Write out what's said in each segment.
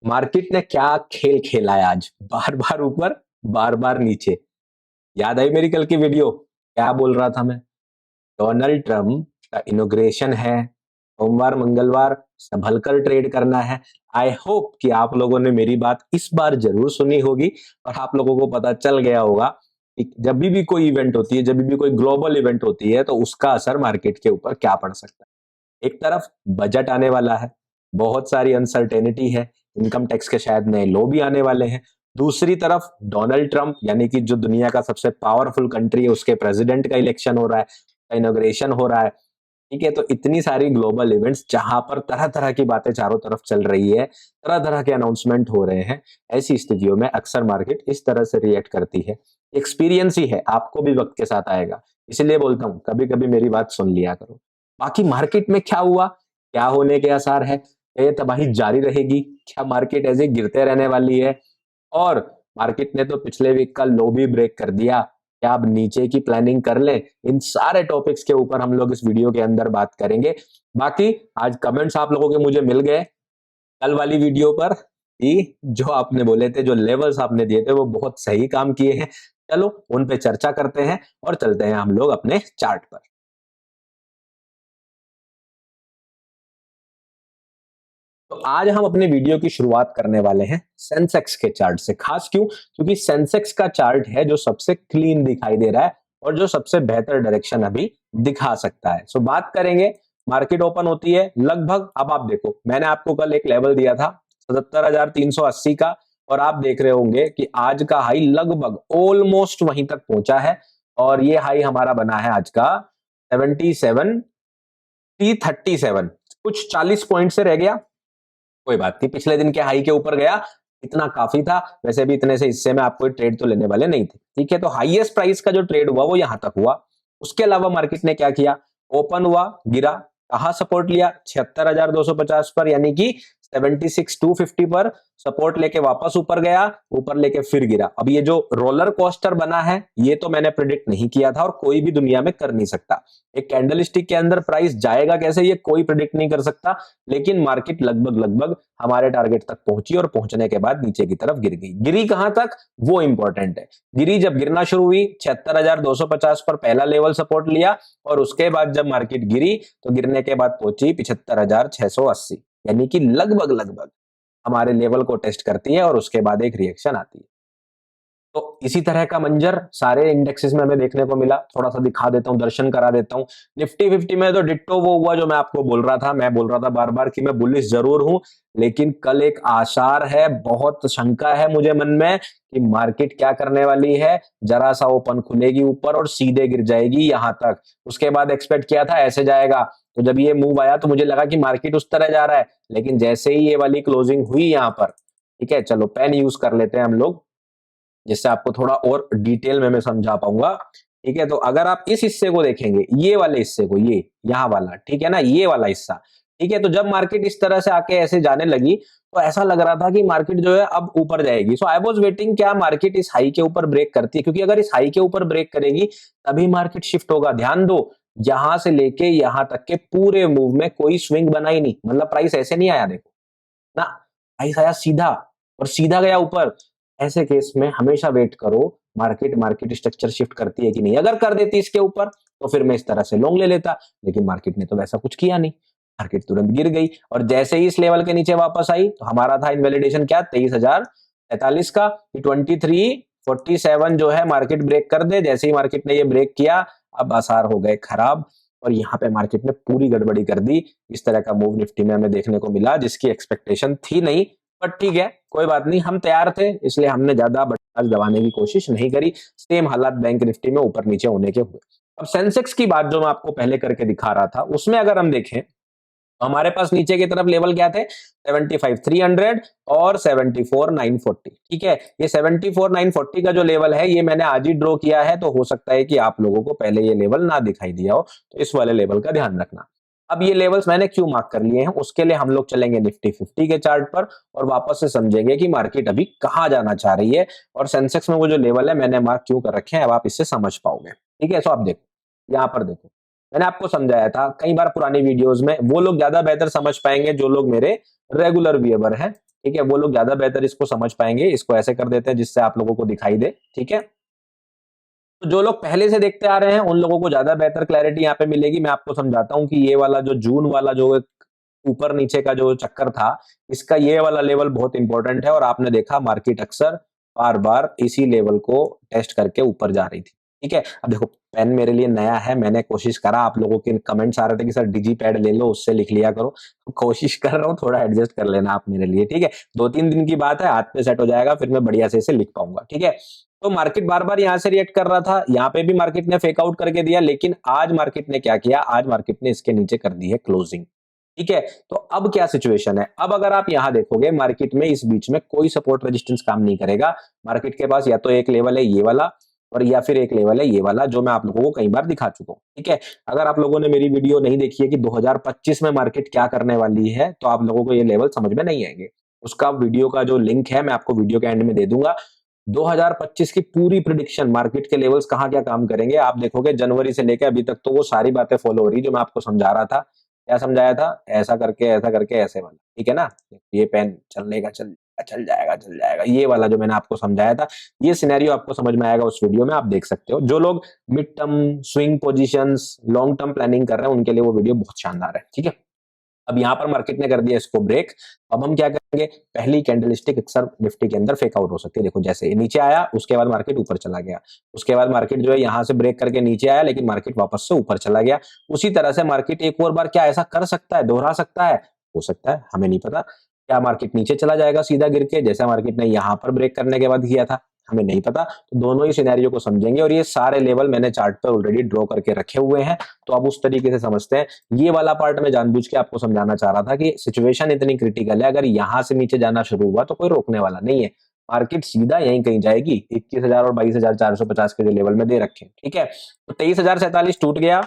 Market ने क्या खेल खेला है आज, बार बार ऊपर बार बार नीचे। याद आई मेरी कल की वीडियो, क्या बोल रहा था मैं? डोनाल्ड ट्रम्प का इनॉग्रेशन है, सोमवार मंगलवार संभल कर ट्रेड करना है। आई होप कि आप लोगों ने मेरी बात इस बार जरूर सुनी होगी और आप लोगों को पता चल गया होगा कि जब भी कोई इवेंट होती है, जब भी कोई ग्लोबल इवेंट होती है, तो उसका असर मार्केट के ऊपर क्या पड़ सकता है। एक तरफ बजट आने वाला है, बहुत सारी अनसर्टेनिटी है, इनकम टैक्स के शायद नए लॉ भी आने वाले हैं। दूसरी तरफ डोनाल्ड ट्रंप यानी कि जो दुनिया का सबसे पावरफुल कंट्री है, उसके प्रेसिडेंट का इलेक्शन हो रहा है, इनॉग्रेशन हो रहा है। ठीक है, तो इतनी सारी ग्लोबल इवेंट्स जहां पर तरह तरह की बातें चारों तरफ चल रही है, तरह तरह के अनाउंसमेंट हो रहे हैं। ऐसी स्थितियों में अक्सर मार्केट इस तरह से रिएक्ट करती है। एक्सपीरियंस ही है, आपको भी वक्त के साथ आएगा, इसलिए बोलता हूं कभी कभी मेरी बात सुन लिया करो। बाकी मार्केट में क्या हुआ, क्या होने के आसार है? ये तबाही जारी रहेगी? क्या मार्केट ऐसे गिरते रहने वाली है? और मार्केट ने तो पिछले वीक का लो भी ब्रेक कर दिया, क्या अब नीचे की प्लानिंग कर लें? इन सारे टॉपिक्स के ऊपर हम लोग इस वीडियो के अंदर बात करेंगे। बाकी आज कमेंट्स आप लोगों के मुझे मिल गए कल वाली वीडियो पर कि जो आपने बोले थे, जो लेवल्स आपने दिए थे, वो बहुत सही काम किए हैं। चलो उन पे चर्चा करते हैं और चलते हैं हम लोग अपने चार्ट पर। तो आज हम अपने वीडियो की शुरुआत करने वाले हैं सेंसेक्स के चार्ट से। खास क्यों? क्योंकि सेंसेक्स का चार्ट है जो सबसे क्लीन दिखाई दे रहा है और जो सबसे बेहतर डायरेक्शन अभी दिखा सकता है। सो बात करेंगे, मार्केट ओपन होती है लगभग, अब आप देखो मैंने आपको कल एक लेवल दिया था 77,380 का, और आप देख रहे होंगे कि आज का हाई लगभग ऑलमोस्ट वहीं तक पहुंचा है और ये हाई हमारा बना है आज का 77,337, कुछ 40 पॉइंट से रह गया। कोई बात नहीं, पिछले दिन के हाई के ऊपर गया, इतना काफी था। वैसे भी इतने से हिस्से में आप कोई ट्रेड तो लेने वाले नहीं थे। ठीक है, तो हाईएस्ट प्राइस का जो ट्रेड हुआ वो यहां तक हुआ। उसके अलावा मार्केट ने क्या किया? ओपन हुआ, गिरा, कहा सपोर्ट लिया 76,250 पर, यानी कि 76,250 पर सपोर्ट लेके वापस ऊपर गया, ऊपर लेके फिर गिरा। अब ये जो रोलर कोस्टर बना है, ये तो मैंने प्रिडिक्ट नहीं किया था और कोई भी दुनिया में कर नहीं सकता। एक कैंडल स्टिक के अंदर प्राइस जाएगा कैसे, ये कोई प्रिडिक्ट नहीं कर सकता। लेकिन मार्केट लगभग लगभग हमारे टारगेट तक पहुंची और पहुंचने के बाद नीचे की तरफ गिर गई। गिरी कहां तक, वो इंपॉर्टेंट है। गिरी जब गिरना शुरू हुई 76,250 पर पहला लेवल सपोर्ट लिया और उसके बाद जब मार्केट गिरी तो गिरने के बाद पहुंची 75,680, यानी कि लगभग लगभग हमारे लेवल को टेस्ट करती है और उसके बाद एक रिएक्शन आती है। तो इसी तरह का मंजर सारे इंडेक्सेस में हमें देखने को मिला। थोड़ा सा दिखा देता हूं, दर्शन करा देता हूं। निफ्टी 50 में तो डिट्टो वो हुआ जो मैं आपको बोल रहा था। मैं बोल रहा था बार बार कि मैं बुलिश जरूर हूं, लेकिन कल एक आसार है, बहुत शंका है मुझे मन में कि मार्केट क्या करने वाली है। जरा सा ओपन खुलेगी ऊपर और सीधे गिर जाएगी यहां तक। उसके बाद एक्सपेक्ट किया था ऐसे जाएगा, तो जब ये मूव आया तो मुझे लगा कि मार्केट उस तरह जा रहा है, लेकिन जैसे ही ये वाली क्लोजिंग हुई यहां पर, ठीक है, चलो पेन यूज कर लेते हैं हम लोग जिससे आपको थोड़ा और डिटेल में मैं समझा पाऊंगा। ठीक है, तो अगर आप इस हिस्से को देखेंगे, ये वाले हिस्से को, ये यहाँ वाला, ठीक है ना, ये वाला हिस्सा, ठीक है, तो जब मार्केट इस तरह से आके ऐसे जाने लगी तो ऐसा लग रहा था कि मार्केट जो है अब ऊपर जाएगी। सो आई वाज वेटिंग क्या मार्केट इस हाई के ऊपर ब्रेक करती है, क्योंकि अगर इस हाई के ऊपर ब्रेक करेगी तभी मार्केट शिफ्ट होगा। ध्यान दो, यहां से लेके यहां तक के पूरे मूव में कोई स्विंग बना ही नहीं, मतलब प्राइस ऐसे नहीं आया, देखो ना, प्राइस आया सीधा और सीधा गया ऊपर। ऐसे केस में हमेशा वेट करो मार्केट मार्केट स्ट्रक्चर शिफ्ट करती है कि नहीं। अगर कर देती इसके ऊपर तो फिर मैं इस तरह से लॉन्ग ले लेता, लेकिन मार्केट ने तो वैसा कुछ किया नहीं। मार्केट तुरंत गिर गई और जैसे ही इस लेवल के नीचे वापस आई तो हमारा था इनवैलिडेशन क्या, 23,043 का, 23,47 जो है मार्केट ब्रेक कर दे। जैसे ही मार्केट ने ये ब्रेक किया, अब आसार हो गए खराब और यहाँ पे मार्केट ने पूरी गड़बड़ी कर दी। इस तरह का मूव निफ्टी में हमें देखने को मिला जिसकी एक्सपेक्टेशन थी नहीं, पर ठीक है, कोई बात नहीं, हम तैयार थे, इसलिए हमने ज्यादा बटन दबाने की कोशिश नहीं करी। सेम हालात बैंक निफ्टी में ऊपर नीचे होने के हुए। अब सेंसेक्स की बात जो मैं आपको पहले करके दिखा रहा था, उसमें अगर हम देखें तो हमारे पास नीचे की तरफ लेवल क्या थे, 75,300 और 74,940। ठीक है, ये 74,940 का जो लेवल है ये मैंने आज ही ड्रॉ किया है, तो हो सकता है कि आप लोगों को पहले ये लेवल ना दिखाई दिया हो, तो इस वाले लेवल का ध्यान रखना। अब ये लेवल्स मैंने क्यों मार्क कर लिए हैं, उसके लिए हम लोग चलेंगे निफ्टी 50 के चार्ट पर और वापस से समझेंगे कि मार्केट अभी कहां जाना चाह रही है और सेंसेक्स में वो जो लेवल है मैंने मार्क क्यों कर रखे हैं, अब आप इससे समझ पाओगे। ठीक है, सो आप देखो, यहां पर देखो, मैंने आपको समझाया था कई बार पुरानी वीडियोस में, वो लोग ज्यादा बेहतर समझ पाएंगे जो लोग मेरे रेगुलर व्यूअर हैं। ठीक है, वो लोग ज्यादा बेहतर इसको समझ पाएंगे। इसको ऐसे कर देते हैं जिससे आप लोगों को दिखाई दे, ठीक है। तो जो लोग पहले से देखते आ रहे हैं उन लोगों को ज्यादा बेहतर क्लैरिटी यहाँ पे मिलेगी। मैं आपको समझाता हूँ कि ये वाला जो जून वाला जो ऊपर नीचे का जो चक्कर था, इसका ये वाला लेवल बहुत इंपॉर्टेंट है। और आपने देखा मार्केट अक्सर बार बार इसी लेवल को टेस्ट करके ऊपर जा रही थी, ठीक है। अब देखो पेन मेरे लिए नया है, मैंने कोशिश करा, आप लोगों के कमेंट्स आ रहे थे कि सर डिजी पैड ले लो उससे लिख लिया करो, कोशिश कर रहा हूँ, थोड़ा एडजस्ट कर लेना आप मेरे लिए, ठीक है। 2-3 दिन की बात है, हाथ पे सेट हो जाएगा, फिर मैं बढ़िया से इसे लिख पाऊंगा, ठीक है। तो मार्केट बार बार यहां से रिएक्ट कर रहा था, यहाँ पे भी मार्केट ने फेक आउट करके दिया, लेकिन आज मार्केट ने क्या किया, आज मार्केट ने इसके नीचे कर दी है क्लोजिंग, ठीक है। तो अब क्या सिचुएशन है, अब अगर आप यहां देखोगे मार्केट में इस बीच में कोई सपोर्ट रेजिस्टेंस काम नहीं करेगा। मार्केट के पास या तो एक लेवल है ये वाला, और या फिर एक लेवल है ये वाला, जो मैं आप लोगों को कई बार दिखा चुका हूं, ठीक है। अगर आप लोगों ने मेरी वीडियो नहीं देखी है कि 2025 में मार्केट क्या करने वाली है, तो आप लोगों को ये लेवल समझ में नहीं आएंगे। उसका वीडियो का जो लिंक है मैं आपको वीडियो के एंड में दे दूंगा। 2025 की पूरी प्रिडिक्शन, मार्केट के लेवल्स कहां क्या काम करेंगे, आप देखोगे जनवरी से लेकर अभी तक तो वो सारी बातें फॉलो हो रही जो मैं आपको समझा रहा था। क्या समझाया था, ऐसा करके ऐसे वाला, ठीक है ना। ये पेन चलने का चल जाएगा, ये वाला जो मैंने आपको समझाया था, ये सिनेरियो आपको समझ में आएगा उस वीडियो में, आप देख सकते हो। जो लोग mid term swing positions long term planning कर रहे हैं उनके लिए वो वीडियो बहुत शानदार है, ठीक है। अब यहां पर मार्केट ने कर दिया इसको ब्रेक। अब हम क्या करेंगे, पहली कैंडलस्टिक अक्सर निफ्टी के अंदर फेक आउट हो सकती है। देखो जैसे नीचे आया, उसके बाद मार्केट ऊपर चला गया, उसके बाद मार्केट जो है यहां से ब्रेक करके नीचे आया, लेकिन मार्केट वापस से ऊपर चला गया। उसी तरह से मार्केट एक और बार क्या ऐसा कर सकता है, दोहरा सकता है, हो सकता है, हमें नहीं पता। क्या मार्केट नीचे चला जाएगा सीधा गिर के, जैसा मार्केट ने यहां पर ब्रेक करने के बाद किया था, हमें नहीं पता। तो दोनों ही सिनेरियो को समझेंगे, और ये सारे लेवल मैंने चार्ट पर ऑलरेडी ड्रॉ करके रखे हुए हैं, तो अब उस तरीके से समझते हैं। ये वाला पार्ट मैं जानबूझ के आपको समझाना चाह रहा था कि सिचुएशन इतनी क्रिटिकल है, अगर यहां से नीचे जाना शुरू हुआ तो कोई रोकने वाला नहीं है, मार्केट सीधा यहीं कहीं जाएगी 21,000 और 22,450 के जो लेवल में दे रखे, ठीक है। तो 23,047 टूट गया,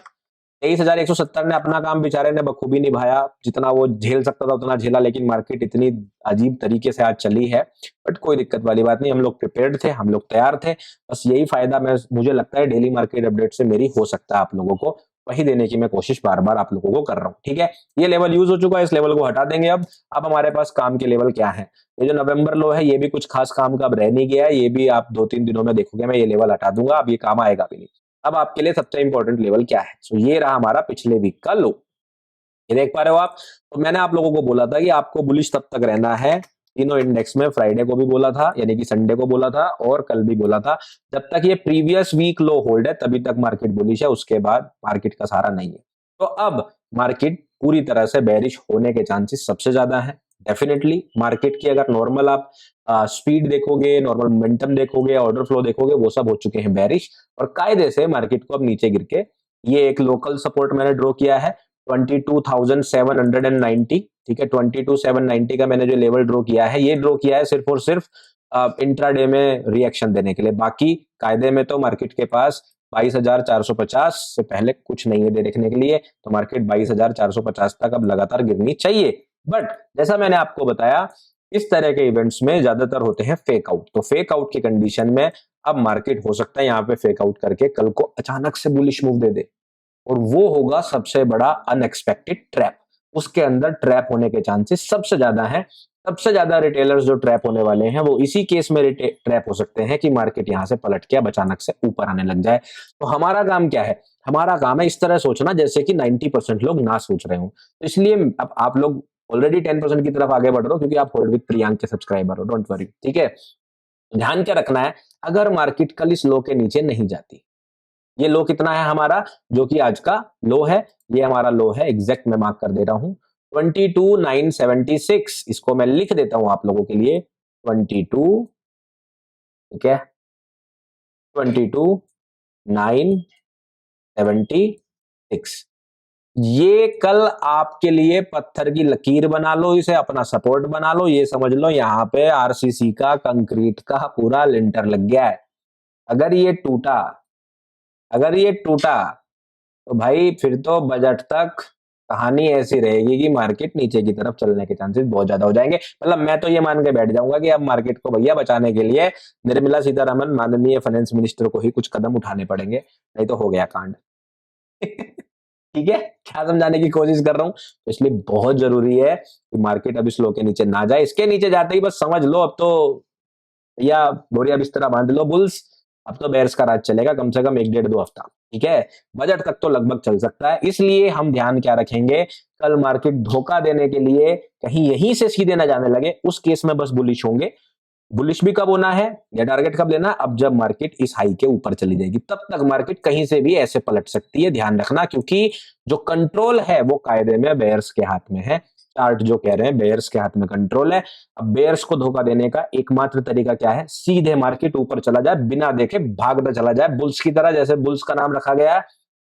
23,170 ने अपना काम बेचारे ने बखूबी निभाया, जितना वो झेल सकता था उतना झेला, लेकिन मार्केट इतनी अजीब तरीके से आज चली है। बट कोई दिक्कत वाली बात नहीं, हम लोग प्रिपेयर्ड थे, हम लोग तैयार थे। बस यही फायदा मुझे लगता है डेली मार्केट अपडेट से मेरी हो सकता है आप लोगों को, वही देने की मैं कोशिश बार बार आप लोगों को कर रहा हूँ, ठीक है। ये लेवल यूज हो चुका है, इस लेवल को हटा देंगे। अब हमारे पास काम के लेवल क्या है, ये जो नवंबर लो है ये भी कुछ खास काम का अब रह नहीं गया है, ये भी आप 2-3 दिनों में देखोगे मैं ये लेवल हटा दूंगा, अब ये काम आएगा भी नहीं। अब आपके लिए सबसे इंपॉर्टेंट लेवल क्या है, सो ये रहा हमारा पिछले वीक का लो, ये देख पा रहे हो आप। तो मैंने आप लोगों को बोला था कि आपको बुलिश तब तक रहना है तीनों इंडेक्स में, फ्राइडे को भी बोला था, यानी कि संडे को बोला था, और कल भी बोला था, जब तक ये प्रीवियस वीक लो होल्ड है तभी तक मार्केट बुलिश है, उसके बाद मार्केट का सहारा नहीं है। तो अब मार्केट पूरी तरह से बेरिश होने के चांसेस सबसे ज्यादा है। डेफिनेटली मार्केट की अगर नॉर्मल आप स्पीड देखोगे, नॉर्मल मोमेंटम देखोगे, ऑर्डर फ्लो देखोगे, वो सब हो चुके हैं बेरिश, और कायदे से मार्केट को अब नीचे गिर के, ये एक लोकल सपोर्ट मैंने ड्रॉ किया है 22,790, ठीक है। 22,790 का मैंने जो लेवल ड्रॉ किया है, ये ड्रॉ किया है सिर्फ और सिर्फ इंट्राडे में रिएक्शन देने के लिए। बाकी कायदे में तो मार्केट के पास 22,450 से पहले कुछ नहीं है देखने के लिए, तो मार्केट 22,450 तक अब लगातार गिरनी चाहिए। बट जैसा मैंने आपको बताया, इस तरह के इवेंट्स में ज्यादातर होते हैं फेक आउट, तो फेक आउट की कंडीशन में अब मार्केट हो सकता है यहाँ पे फेक आउट करके कल को अचानक से बुलिश मूव दे दे, और वो होगा सबसे बड़ा अनएक्सपेक्टेड ट्रैप। उसके अंदर ट्रैप होने के चांसेस सबसे ज्यादा हैं। सबसे ज्यादा रिटेलर्स जो ट्रैप होने वाले हैं वो इसी केस में ट्रैप हो सकते हैं कि मार्केट यहां से पलट के अब अचानक से ऊपर आने लग जाए। तो हमारा काम क्या है, हमारा काम है इस तरह सोचना जैसे कि 90% लोग ना सोच रहे हो। तो इसलिए अब आप लोग ऑलरेडी 10% की तरफ आगे बढ़ रहे हो, क्योंकि आप होल्ड विद प्रियांक के सब्सक्राइबर हो, डोंट वरी, ठीक है। ध्यान क्या रखना है, अगर मार्केट कल इस लो के नीचे नहीं जाती, ये लो कितना है हमारा, जो कि आज का लो है, ये हमारा लो है, एग्जैक्ट मैं मार्क कर दे रहा हूं 22,976, इसको मैं लिख देता हूं आप लोगों के लिए 22, ठीक है, 22,976। ये कल आपके लिए पत्थर की लकीर बना लो, इसे अपना सपोर्ट बना लो, ये समझ लो यहाँ पे आरसीसी का कंक्रीट का पूरा लिंटर लग गया है। अगर ये टूटा, अगर ये टूटा तो भाई फिर तो बजट तक कहानी ऐसी रहेगी कि मार्केट नीचे की तरफ चलने के चांसेस बहुत ज्यादा हो जाएंगे। मतलब मैं तो ये मान के बैठ जाऊंगा कि अब मार्केट को भैया बचाने के लिए निर्मला सीतारमन माननीय फाइनेंस मिनिस्टर को ही कुछ कदम उठाने पड़ेंगे, नहीं तो हो गया कांड। ठीक है, क्या समझाने की कोशिश कर रहा हूं? तो इसलिए बहुत जरूरी है कि मार्केट अब इस लो के नीचे ना जाए। इसके नीचे जाते ही बस समझ लो अब तो या बोरिया बिस्तरा बांध लो बुल्स, अब तो बेयर्स का राज चलेगा कम से कम 1 डेढ़ 2 हफ्ता। ठीक है, बजट तक तो लगभग चल सकता है। इसलिए हम ध्यान क्या रखेंगे, कल मार्केट धोखा देने के लिए कहीं यहीं से सीधे ना जाने लगे, उस केस में बस बुलिश होंगे। बुलिश भी कब होना है या टारगेट कब लेना, अब जब मार्केट इस हाई के ऊपर चली जाएगी तब तक मार्केट कहीं से भी ऐसे पलट सकती है, ध्यान रखना। क्योंकि जो कंट्रोल है वो कायदे में बेयर्स के हाथ में है। चार्ट जो कह रहे हैं बेयर्स के हाथ में कंट्रोल है। अब बेयर्स को धोखा देने का एकमात्र तरीका क्या है, सीधे मार्केट ऊपर चला जाए, बिना देखे भागता चला जाए बुल्स की तरह, जैसे बुल्स का नाम रखा गया है,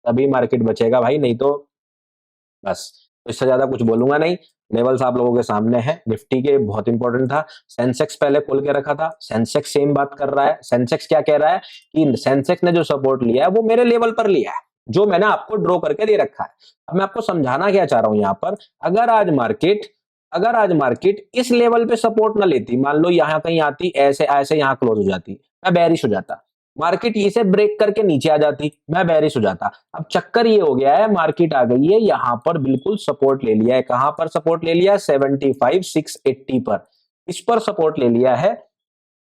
तभी मार्केट बचेगा भाई, नहीं तो बस। तो इससे ज्यादा कुछ बोलूंगा नहीं। लेवल्स आप लोगों के सामने हैं। निफ्टी के बहुत इंपॉर्टेंट था, सेंसेक्स पहले खोल के रखा था, सेंसेक्स सेम बात कर रहा है। सेंसेक्स क्या कह रहा है कि सेंसेक्स ने जो सपोर्ट लिया है वो मेरे लेवल पर लिया है, जो मैंने आपको ड्रॉ करके दे रखा है। अब मैं आपको समझाना क्या चाह रहा हूं यहां पर, अगर आज मार्केट इस लेवल पे सपोर्ट ना लेती, मान लो यहां कहीं आती, ऐसे ऐसे यहां क्लोज हो जाती, मैं बेरिश हो जाता। मार्केट इसे ब्रेक करके नीचे आ जाती, मैं बेरिश हो जाता। अब चक्कर ये हो गया है, मार्केट आ गई है यहां पर, बिल्कुल सपोर्ट ले लिया है। कहां पर सपोर्ट ले लिया है? 75,680 पर, इस पर सपोर्ट ले लिया है।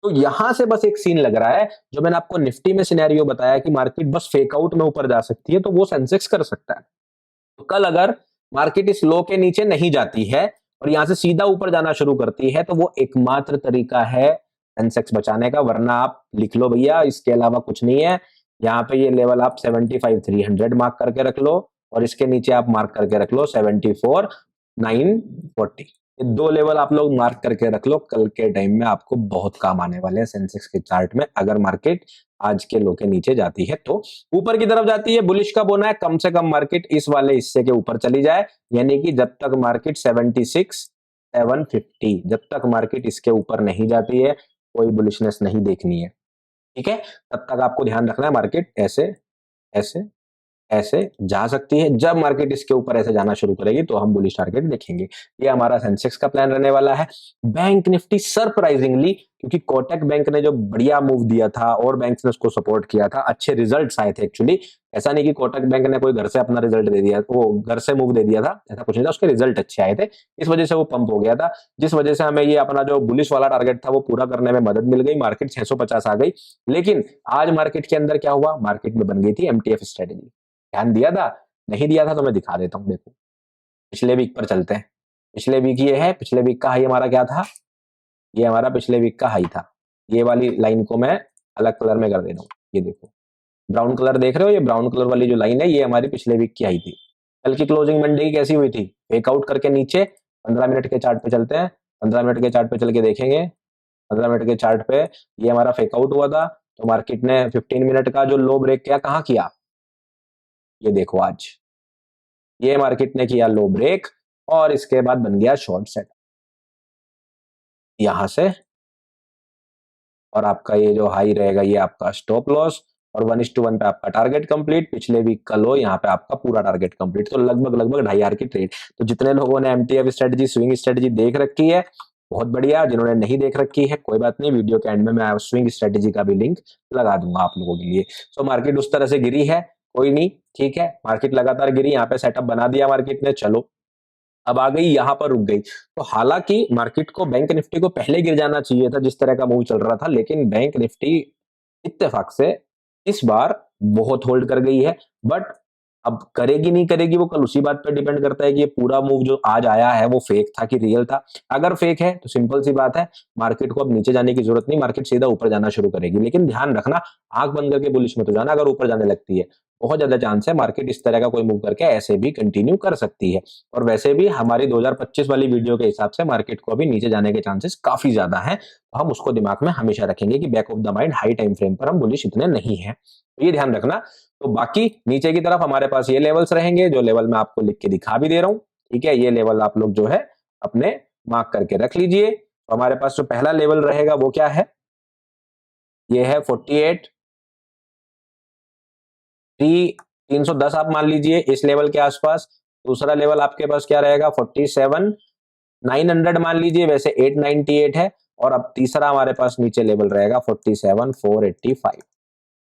तो यहां से बस एक सीन लग रहा है, जो मैंने आपको निफ्टी में सिनेरियो बताया कि मार्केट बस फेक आउट में ऊपर जा सकती है, तो वो सेंसेक्स कर सकता है। तो कल अगर मार्केट इस लो के नीचे नहीं जाती है और यहां से सीधा ऊपर जाना शुरू करती है, तो वो एकमात्र तरीका है सेंसेक्स बचाने का, वरना आप लिख लो भैया, इसके अलावा कुछ नहीं है। यहाँ पे ये लेवल आप 75,300 मार्क करके रख लो, और इसके नीचे आप मार्क करके रख लो 74,940। ये 2 लेवल आप लोग मार्क करके रख लो, कल के टाइम में आपको बहुत काम आने वाले हैं सेंसेक्स के चार्ट में। अगर मार्केट आज के लो के नीचे जाती है तो ऊपर की तरफ जाती है, बुलिश कब होना है, कम से कम मार्केट इस वाले हिस्से के ऊपर चली जाए, यानी कि जब तक मार्केट 76,750, जब तक मार्केट इसके ऊपर नहीं जाती है कोई बुलिशनेस नहीं देखनी है। ठीक है, तब तक आपको ध्यान रखना है मार्केट ऐसे ऐसे ऐसे जा सकती है। जब मार्केट इसके ऊपर ऐसे जाना शुरू करेगी तो हम बुलिश टारगेट देखेंगे। ये हमारा सेंसेक्स का प्लान रहने वाला है। बैंक निफ्टी सरप्राइजिंगली, क्योंकि कोटक बैंक ने जो बढ़िया मूव दिया था और बैंक ने उसको सपोर्ट किया था, अच्छे रिजल्ट्स आए थे एक्चुअली। ऐसा नहीं कि कोटक बैंक ने कोई घर से अपना रिजल्ट दे दिया, वो घर से मूव दे दिया था, ऐसा कुछ नहीं था, उसके रिजल्ट अच्छे आए थे, इस वजह से वो पंप हो गया था, जिस वजह से हमें ये अपना जो बुलिश वाला टारगेट था वो पूरा करने में मदद मिल गई। मार्केट 650 आ गई। लेकिन आज मार्केट के अंदर क्या हुआ, मार्केट में बन गई थी एमटीएफ स्ट्रेटेजी। ध्यान दिया था? नहीं दिया था तो मैं दिखा देता हूं, देखो पिछले वीक पर चलते हैं। पिछले वीक ये है, पिछले वीक का हाई हमारा क्या था, ये हमारा पिछले वीक का हाई था। ये वाली लाइन को मैं अलग कलर में कर दे रहा हूं, ये देखो ब्राउन कलर देख रहे हो, ये ब्राउन कलर वाली जो लाइन है ये हमारी पिछले वीक की हाई थी। कल की क्लोजिंग मंडे की कैसी हुई थी, फेकआउट करके नीचे। 15 मिनट के चार्ट पे चलते हैं, 15 मिनट के चार्ट पे चल के देखेंगे। 15 मिनट के चार्ट पे ये हमारा फेकआउट हुआ था, तो मार्केट ने 15 मिनट का जो लो ब्रेक किया, कहाँ किया, ये देखो आज ये मार्केट ने किया लो ब्रेक, और इसके बाद बन गया शॉर्ट सेट यहां से, और आपका ये जो हाई रहेगा ये आपका स्टॉप लॉस, और 1:1 पे आपका टारगेट कंप्लीट। पिछले वीक का लो, यहाँ पे आपका पूरा टारगेट कंप्लीट। तो लगभग लगभग 2,500 की ट्रेड। तो जितने लोगों ने एमटीएफ स्ट्रेटजी, स्विंग स्ट्रेटजी देख रखी है बहुत बढ़िया, जिन्होंने नहीं देख रखी है कोई बात नहीं, वीडियो के एंड में मैं स्विंग स्ट्रेटजी का भी लिंक लगा दूंगा आप लोगों के लिए। तो मार्केट उस तरह से गिरी है, कोई नहीं, ठीक है, मार्केट लगातार गिरी, यहाँ पे सेटअप बना दिया मार्केट ने, चलो अब आ गई यहां पर रुक गई। तो हालांकि मार्केट को, बैंक निफ्टी को पहले गिर जाना चाहिए था जिस तरह का मूव चल रहा था, लेकिन बैंक निफ्टी इत्तेफाक से इस बार बहुत होल्ड कर गई है। बट अब करेगी नहीं करेगी वो कल उसी बात पर डिपेंड करता है कि ये पूरा मूव जो आज आया है वो फेक था कि रियल था। अगर फेक है तो सिंपल सी बात है, मार्केट को अब नीचे जाने की जरूरत नहीं, मार्केट सीधा ऊपर जाना शुरू करेगी। लेकिन ध्यान रखना, आंख बंद करके बुलिश में तो जाना, अगर ऊपर जाने लगती है बहुत ज्यादा चांस है मार्केट इस तरह का कोई मूव करके ऐसे भी कंटिन्यू कर सकती है। और वैसे भी हमारी 2025 वाली वीडियो के हिसाब से मार्केट को अभी नीचे जाने के चांसेस काफी ज्यादा हैं, तो हम उसको दिमाग में हमेशा रखेंगे कि back of the mind high time frame पर हम बुलिश इतने नहीं है, तो ये ध्यान रखना। तो बाकी नीचे की तरफ हमारे पास ये लेवल्स रहेंगे, जो लेवल मैं आपको लिख के दिखा भी दे रहा हूं, ठीक है, ये लेवल आप लोग जो है अपने मार्क करके रख लीजिए। तो हमारे पास जो पहला लेवल रहेगा वो क्या है, ये है 48 310 आप मान लीजिए इस लेवल के आसपास। दूसरा लेवल आपके पास क्या रहेगा, 47,900 मान लीजिए, वैसे 898 है। और अब तीसरा हमारे पास नीचे लेवल रहेगा 47,485।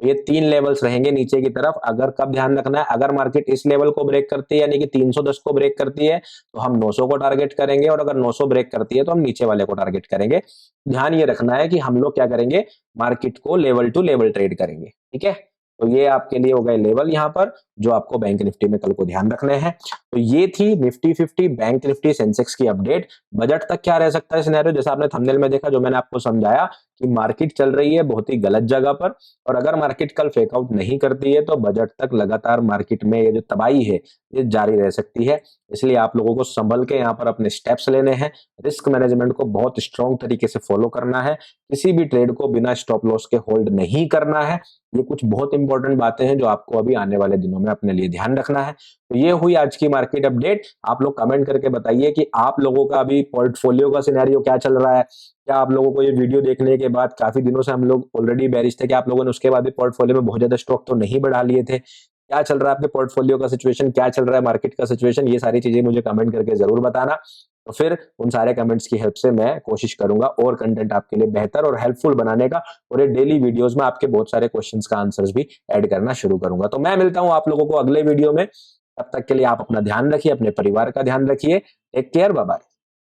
ये 3 लेवल्स रहेंगे नीचे की तरफ। अगर कब ध्यान रखना है, अगर मार्केट इस लेवल को ब्रेक करती है यानी कि 310 को ब्रेक करती है तो हम 900 को टारगेट करेंगे, और अगर 900 ब्रेक करती है तो हम नीचे वाले को टारगेट करेंगे। ध्यान ये रखना है कि हम लोग क्या करेंगे, मार्केट को लेवल टू लेवल ट्रेड करेंगे, ठीक है। तो ये आपके लिए हो गए लेवल यहाँ पर, जो आपको बैंक निफ्टी में कल को ध्यान रखने हैं। तो ये थी निफ्टी 50, बैंक निफ्टी, सेंसेक्स की अपडेट। बजट तक क्या रह सकता है सिनेरियो, जैसा आपने थंबनेल में देखा, जो मैंने आपको समझाया कि मार्केट चल रही है बहुत ही गलत जगह पर, और अगर मार्केट कल फेकआउट नहीं करती है तो बजट तक लगातार मार्केट में ये जो तबाही है ये जारी रह सकती है। इसलिए आप लोगों को संभल के यहाँ पर अपने स्टेप्स लेने हैं, रिस्क मैनेजमेंट को बहुत स्ट्रॉन्ग तरीके से फॉलो करना है, किसी भी ट्रेड को बिना स्टॉप लॉस के होल्ड नहीं करना है। ये कुछ बहुत इंपॉर्टेंट बातें हैं जो आपको अभी आने वाले दिनों में अपने लिए ध्यान रखना है। तो ये हुई आज की मार्केट अपडेट। आप लोग कमेंट करके बताइए कि आप लोगों का अभी पोर्टफोलियो का सिनेरियो क्या चल रहा है। क्या आप लोगों को ये वीडियो देखने के बाद, काफी दिनों से हम लोग ऑलरेडी बेरिश थे, कि आप लोगों ने उसके बाद भी पोर्टफोलियो में बहुत ज्यादा स्टॉक तो नहीं बढ़ा लिए थे? क्या चल रहा है आपके पोर्टफोलियो का सिचुएशन, क्या चल रहा है मार्केट का सिचुएशन, ये सारी चीजें मुझे कमेंट करके जरूर बताना। तो फिर उन सारे कमेंट्स की हेल्प से मैं कोशिश करूंगा और कंटेंट आपके लिए बेहतर और हेल्पफुल बनाने का, और ये डेली वीडियोस में आपके बहुत सारे क्वेश्चंस का आंसर्स भी ऐड करना शुरू करूंगा। तो मैं मिलता हूं आप लोगों को अगले वीडियो में। तब तक के लिए आप अपना ध्यान रखिए, अपने परिवार का ध्यान रखिए। Take care, bye bye.